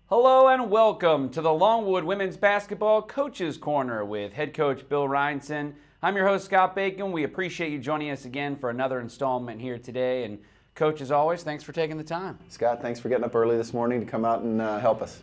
Hello and welcome to the Longwood Women's Basketball Coaches Corner with head coach Bill Reinson. I'm your host, Scott Bacon. We appreciate you joining us again for another installment here today. And Coach, as always, thanks for taking the time. Scott, thanks for getting up early this morning to come out and help us.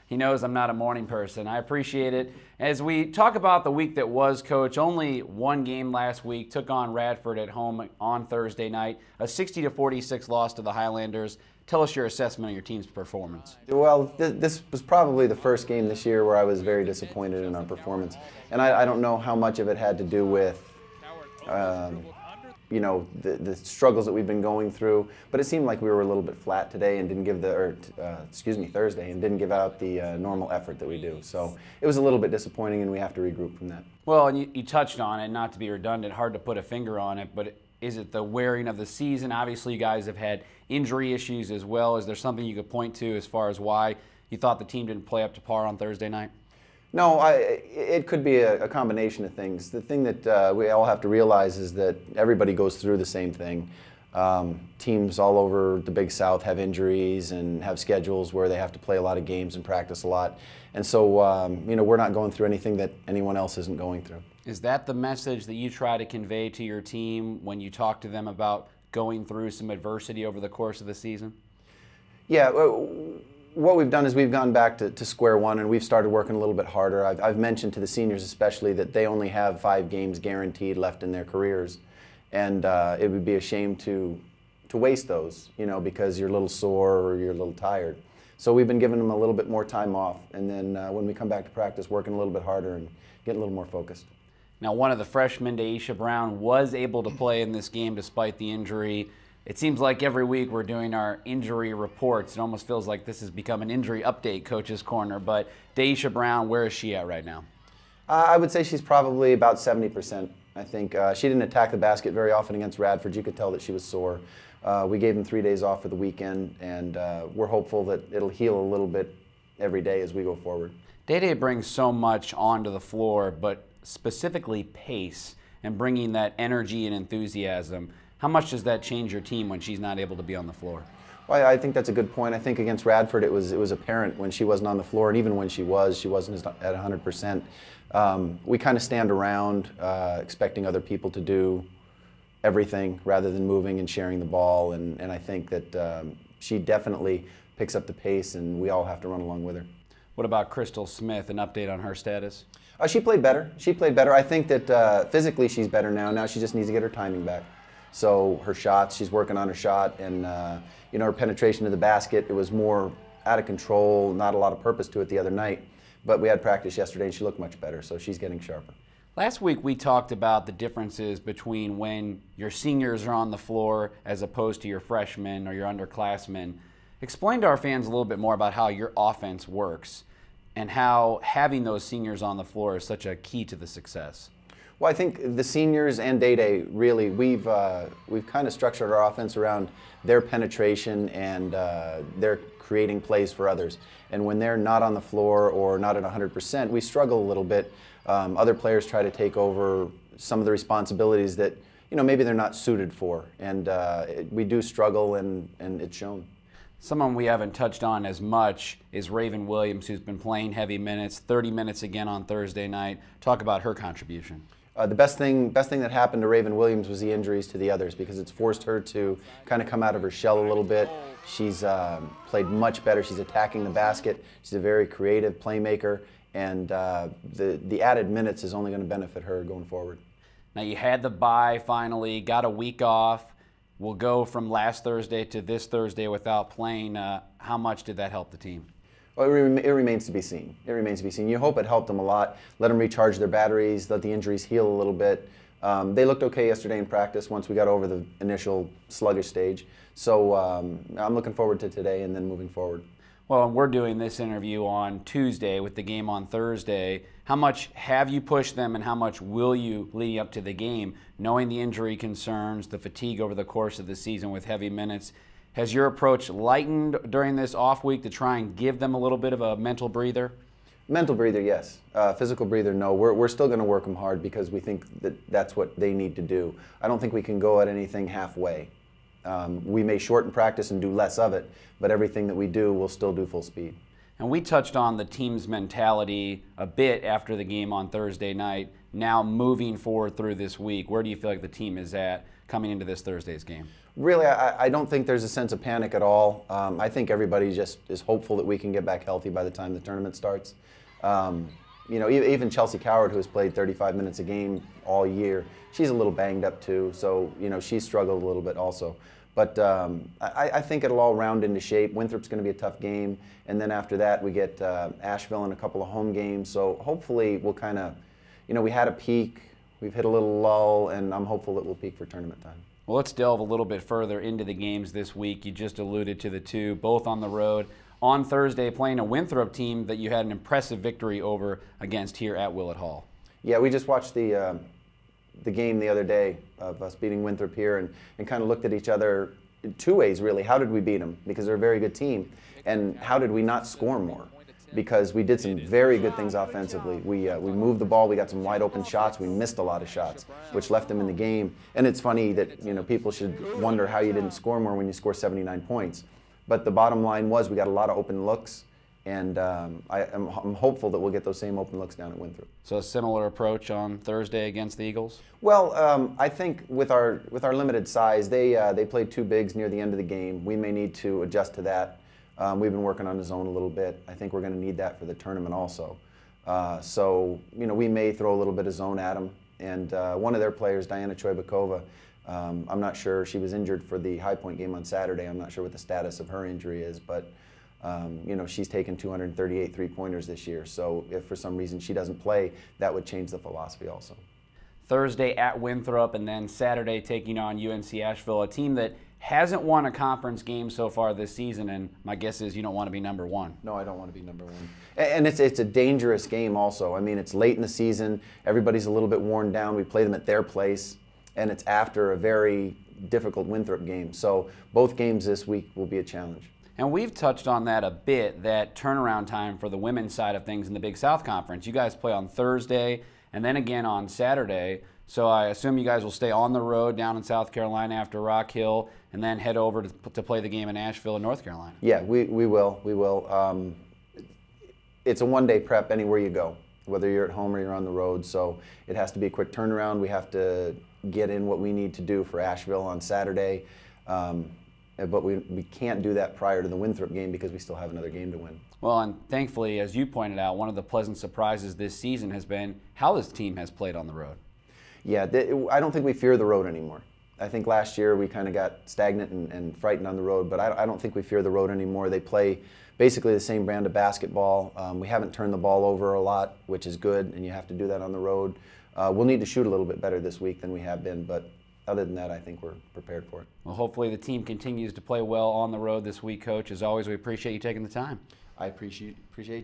He knows I'm not a morning person. I appreciate it. As we talk about the week that was, Coach, only one game last week, took on Radford at home on Thursday night, a 60-46 loss to the Highlanders. Tell us your assessment of your team's performance. Well, this was probably the first game this year where I was very disappointed in our performance. And I don't know how much of it had to do with the struggles that we've been going through, but it seemed like we were a little bit flat today and didn't give Thursday, and didn't give out the normal effort that we do. So it was a little bit disappointing, and we have to regroup from that. Well, and you touched on it, not to be redundant, hard to put a finger on it, but is it the wearing of the season? Obviously, you guys have had injury issues as well. Is there something you could point to as far as why you thought the team didn't play up to par on Thursday night? No, it could be a combination of things. The thing that we all have to realize is that everybody goes through the same thing. Teams all over the Big South have injuries and have schedules where they have to play a lot of games and practice a lot. And so, we're not going through anything that anyone else isn't going through. Is that the message that you try to convey to your team when you talk to them about going through some adversity over the course of the season? Yeah. What we've done is we've gone back to square one, and we've started working a little bit harder. I've mentioned to the seniors especially that they only have 5 games guaranteed left in their careers, and it would be a shame to waste those, because you're a little sore or you're a little tired. So we've been giving them a little bit more time off, and then when we come back to practice, working a little bit harder and getting a little more focused. Now, one of the freshmen, Daisha Brown, was able to play in this game despite the injury. It seems like every week we're doing our injury reports. It almost feels like this has become an injury update, Coach's Corner. But Daisha Brown, where is she at right now? I would say she's probably about 70%. I think she didn't attack the basket very often against Radford. You could tell that she was sore. We gave them 3 days off for the weekend, and we're hopeful that it'll heal a little bit every day as we go forward. Day brings so much onto the floor, but specifically pace and bringing that energy and enthusiasm. How much does that change your team when she's not able to be on the floor? Well, I think that's a good point. I think against Radford it was apparent when she wasn't on the floor, and even when she wasn't at 100%. We kind of stand around expecting other people to do everything rather than moving and sharing the ball, and I think that she definitely picks up the pace, and we all have to run along with her. What about Crystal Smith? An update on her status? She played better. I think that physically she's better now. Now she just needs to get her timing back. So her shots, she's working on her shot, and her penetration to the basket, it was more out of control, not a lot of purpose to it the other night. But we had practice yesterday, and she looked much better, so she's getting sharper. Last week we talked about the differences between when your seniors are on the floor as opposed to your freshmen or your underclassmen. Explain to our fans a little bit more about how your offense works and how having those seniors on the floor is such a key to the success. Well, I think the seniors and Day really, we've kind of structured our offense around their penetration and their creating plays for others. And when they're not on the floor or not at 100%, we struggle a little bit. Other players try to take over some of the responsibilities that maybe they're not suited for, and we do struggle, and it's shown. Someone we haven't touched on as much is Raven Williams, who's been playing heavy minutes, 30 minutes again on Thursday night. Talk about her contribution. The best thing that happened to Raven Williams was the injuries to the others, because it's forced her to kind of come out of her shell a little bit. She's played much better. She's attacking the basket. She's a very creative playmaker, and the added minutes is only going to benefit her going forward. Now you had the bye finally, got a week off. We'll go from last Thursday to this Thursday without playing. How much did that help the team? Well, it remains to be seen. It remains to be seen. You hope it helped them a lot. Let them recharge their batteries, let the injuries heal a little bit. They looked okay yesterday in practice once we got over the initial sluggish stage. So I'm looking forward to today and then moving forward. Well, and we're doing this interview on Tuesday with the game on Thursday. How much have you pushed them and how much will you leading up to the game, knowing the injury concerns, the fatigue over the course of the season with heavy minutes? Has your approach lightened during this off week to try and give them a little bit of a mental breather? Mental breather, yes. Physical breather, no. We're still going to work them hard because we think that that's what they need to do. I don't think we can go at anything halfway. We may shorten practice and do less of it, but everything that we do, we'll still do full speed. And we touched on the team's mentality a bit after the game on Thursday night. Now moving forward through this week, where do you feel like the team is at coming into this Thursday's game? Really, I don't think there's a sense of panic at all. I think everybody just is hopeful that we can get back healthy by the time the tournament starts. You know, even Chelsea Coward, who has played 35 minutes a game all year, she's a little banged up too. So, you know, she's struggled a little bit also. But I think it'll all round into shape. Winthrop's going to be a tough game. And then after that, we get Asheville and a couple of home games. So hopefully we'll kind of, you know, we had a peak, we've hit a little lull, and I'm hopeful that we'll peak for tournament time. Well, let's delve a little bit further into the games this week. You just alluded to the two, both on the road. On Thursday, playing a Winthrop team that you had an impressive victory over against here at Willett Hall. Yeah, we just watched the game the other day of us beating Winthrop here and kind of looked at each other in two ways, really. How did we beat them? Because they're a very good team. And how did we not score more? Because we did some very good things offensively. We moved the ball, we got some wide open shots, we missed a lot of shots, which left them in the game. And it's funny that, you know, people should wonder how you didn't score more when you score 79 points. But the bottom line was we got a lot of open looks, and I'm hopeful that we'll get those same open looks down at Winthrop. So a similar approach on Thursday against the Eagles? Well, I think with our limited size, they played two bigs near the end of the game. We may need to adjust to that. We've been working on the zone a little bit. I think we're going to need that for the tournament also. So, you know, we may throw a little bit of zone at them. And one of their players, Diana Choibakova, I'm not sure. She was injured for the High Point game on Saturday. I'm not sure what the status of her injury is, but you know, she's taken 238 three-pointers this year. So if for some reason she doesn't play, that would change the philosophy also. Thursday at Winthrop, and then Saturday taking on UNC-Asheville, a team that hasn't won a conference game so far this season, and my guess is you don't want to be number one. No, I don't want to be number one. And it's a dangerous game also. I mean, it's late in the season. Everybody's a little bit worn down. We play them at their place, and it's after a very difficult Winthrop game. So both games this week will be a challenge. And we've touched on that a bit, that turnaround time for the women's side of things in the Big South Conference. You guys play on Thursday and then again on Saturday. So I assume you guys will stay on the road down in South Carolina after Rock Hill and then head over to play the game in Asheville in North Carolina. Yeah, we will. We will. It's a one-day prep anywhere you go, whether you're at home or you're on the road. So it has to be a quick turnaround. We have to get in what we need to do for Asheville on Saturday. But we can't do that prior to the Winthrop game because we still have another game to win. Well, and thankfully, as you pointed out, one of the pleasant surprises this season has been how this team has played on the road. Yeah, I don't think we fear the road anymore. I think last year we kind of got stagnant and frightened on the road, but I don't think we fear the road anymore. They play basically the same brand of basketball. We haven't turned the ball over a lot, which is good, and you have to do that on the road. We'll need to shoot a little bit better this week than we have been, but other than that, I think we're prepared for it. Well, hopefully the team continues to play well on the road this week, Coach. As always, we appreciate you taking the time. I appreciate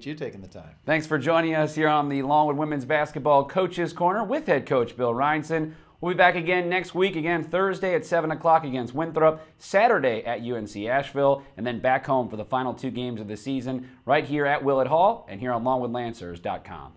you taking the time. Thanks for joining us here on the Longwood Women's Basketball Coaches Corner with head coach Bill Reinson. We'll be back again next week, again Thursday at 7 o'clock against Winthrop, Saturday at UNC-Asheville, and then back home for the final two games of the season right here at Willett Hall and here on LongwoodLancers.com.